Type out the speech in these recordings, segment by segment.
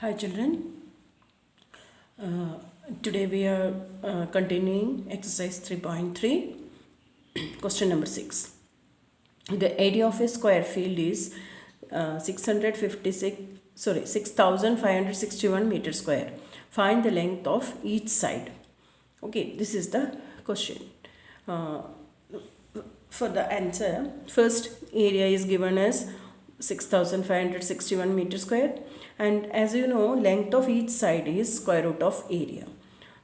Hi children, today we are continuing exercise 3.3, question number 6. The area of a square field is 6,561 meter square. Find the length of each side. Okay, this is the question. Uh, for the answer, first area is given as 6,561 meter square, and as you know, length of each side is square root of area.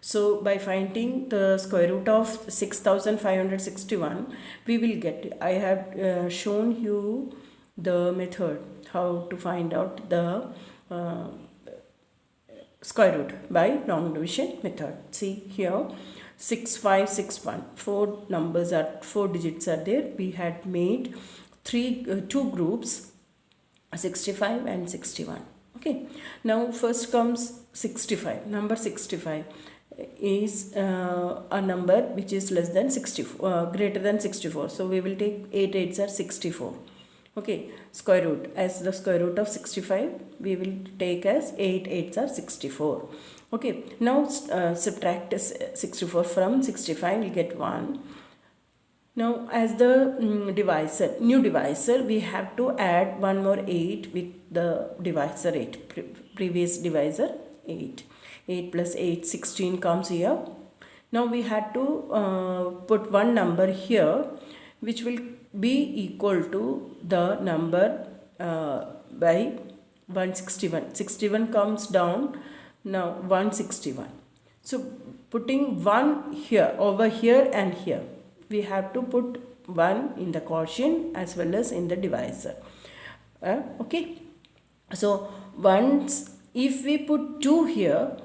So by finding the square root of 6,561, we will get, I have shown you the method how to find out the square root by long division method. See here, 6561, four digits are there. We had made two groups, 65 and 61. Okay, now first comes 65. Number 65 is a number which is less than 64, greater than 64. So we will take 8 8s are 64. Okay, square root, as the square root of 65 we will take as 8 8s are 64. Okay, now subtract 64 from 65, we get 1. Now as the new divisor, we have to add one more 8 with the divisor 8, previous divisor 8. 8 plus 8, 16 comes here. Now we had to put one number here which will be equal to the number by 161. 61 comes down, now 161. So putting 1 here, over here and here, we have to put 1 in the quotient as well as in the divisor. Okay, so once if we put 2 here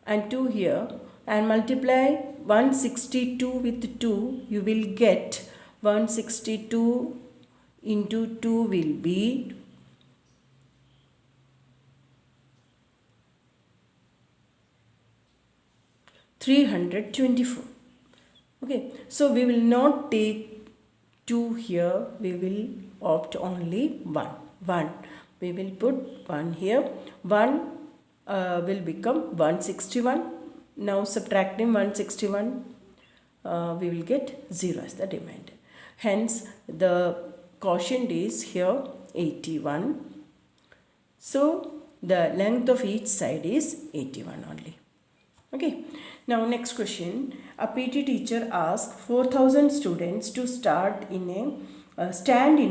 and 2 here and multiply 162 with 2, you will get 162 into 2 will be 324. Okay, so we will not take 2 here, we will opt only 1. We will put 1 here. 1 will become 161. Now subtracting 161, we will get 0 as the remainder. Hence the quotient is here 81. So the length of each side is 81 only. Okay, now next question. A PT teacher asked 4,000 students to stand in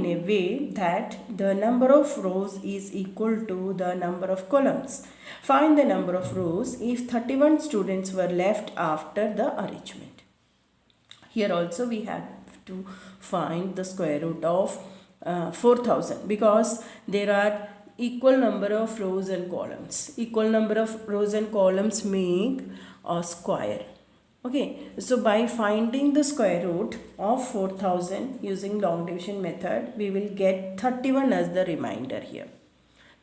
a way that the number of rows is equal to the number of columns. Find the number of rows if 31 students were left after the arrangement. Here also we have to find the square root of 4,000 because there are equal number of rows and columns. Equal number of rows and columns make a square. Okay, so by finding the square root of 4,000 using long division method, we will get 31 as the remainder here.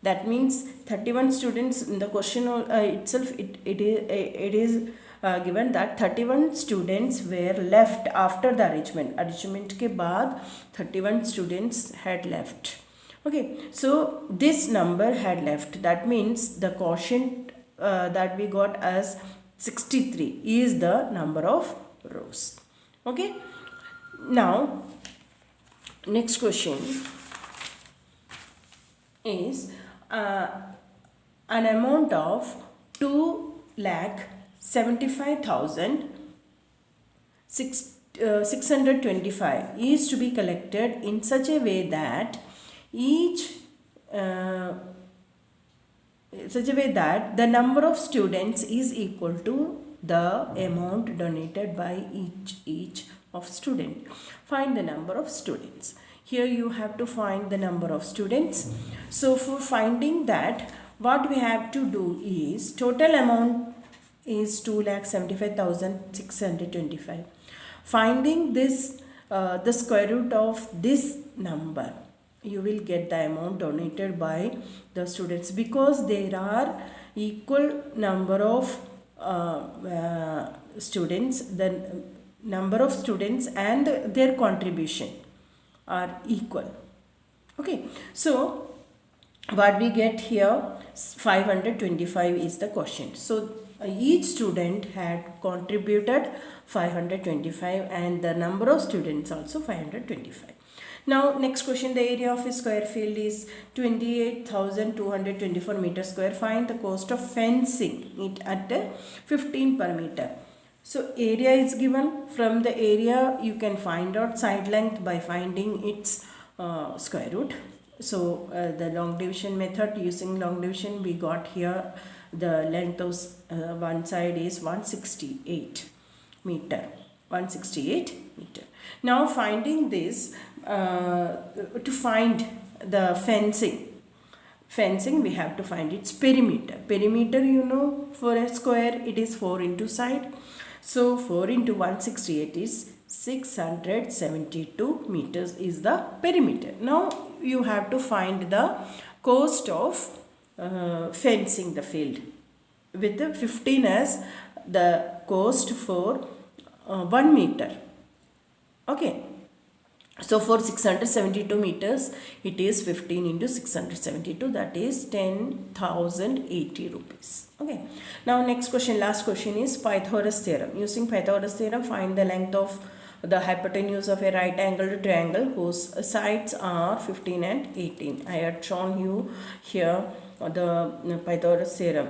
That means 31 students in the question itself, it is given that 31 students were left after the arrangement. Arrangement ke baad 31 students had left. Okay, so this number had left. That means the quotient that we got as 63 is the number of rows. Okay, now next question is an amount of 2,75,625 is to be collected in such a way that the number of students is equal to the amount donated by each of student. Find the number of students. Here you have to find the number of students. So for finding that, what we have to do is total amount is 2,75,625. Finding this the square root of this number, you will get the amount donated by the students because there are equal number of students. The number of students and their contribution are equal. Okay, so what we get here 525 is the question. So each student had contributed 525 and the number of students also 525. Now next question, the area of a square field is 28,224 meter square. Find the cost of fencing it at 15 per meter. So area is given. From the area you can find out side length by finding its square root. So the long division method, using long division we got here the length of one side is 168 meter. 168 meter. Now finding this, to find the fencing we have to find its perimeter. Perimeter, you know, for a square it is 4 into side. So 4 into 168 is 672 meters is the perimeter. Now you have to find the cost of fencing the field with the 15 as the cost for 1 meter. Okay. So for 672 meters, it is 15 into 672, that is 10,080 rupees. Okay. Now next question, last question is Pythagoras theorem. Using Pythagoras theorem, find the length of the hypotenuse of a right angled triangle whose sides are 15 and 18. I had shown you here the Pythagoras theorem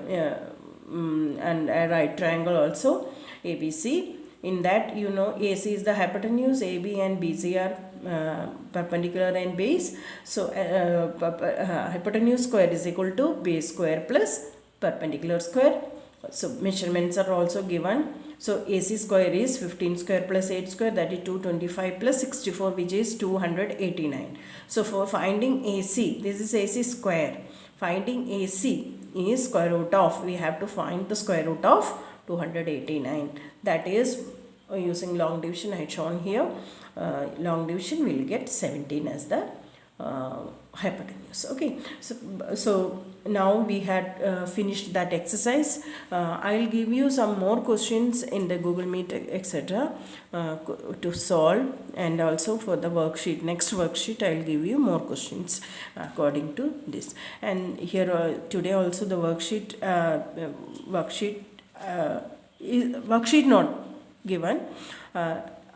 and a right triangle also, ABC. In that, you know, AC is the hypotenuse, AB and BC are perpendicular and base. So hypotenuse square is equal to base square plus perpendicular square. So measurements are also given. So AC square is 15 square plus 8 square, that is 225 plus 64, which is 289. So for finding AC, this is AC square. Finding AC is square root of, we have to find the square root of 289. That is using long division I had shown here. Long division will get 17 as the hypotenuse. Okay, so now we had finished that exercise. I will give you some more questions in the Google Meet, etc. To solve, and also for the worksheet, next worksheet I will give you more questions according to this. And here today also the worksheet not given.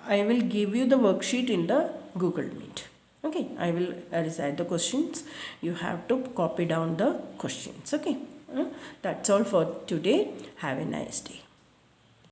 I will give you the worksheet in the Google Meet. Okay, I will recite the questions. You have to copy down the questions. Okay, that's all for today. Have a nice day.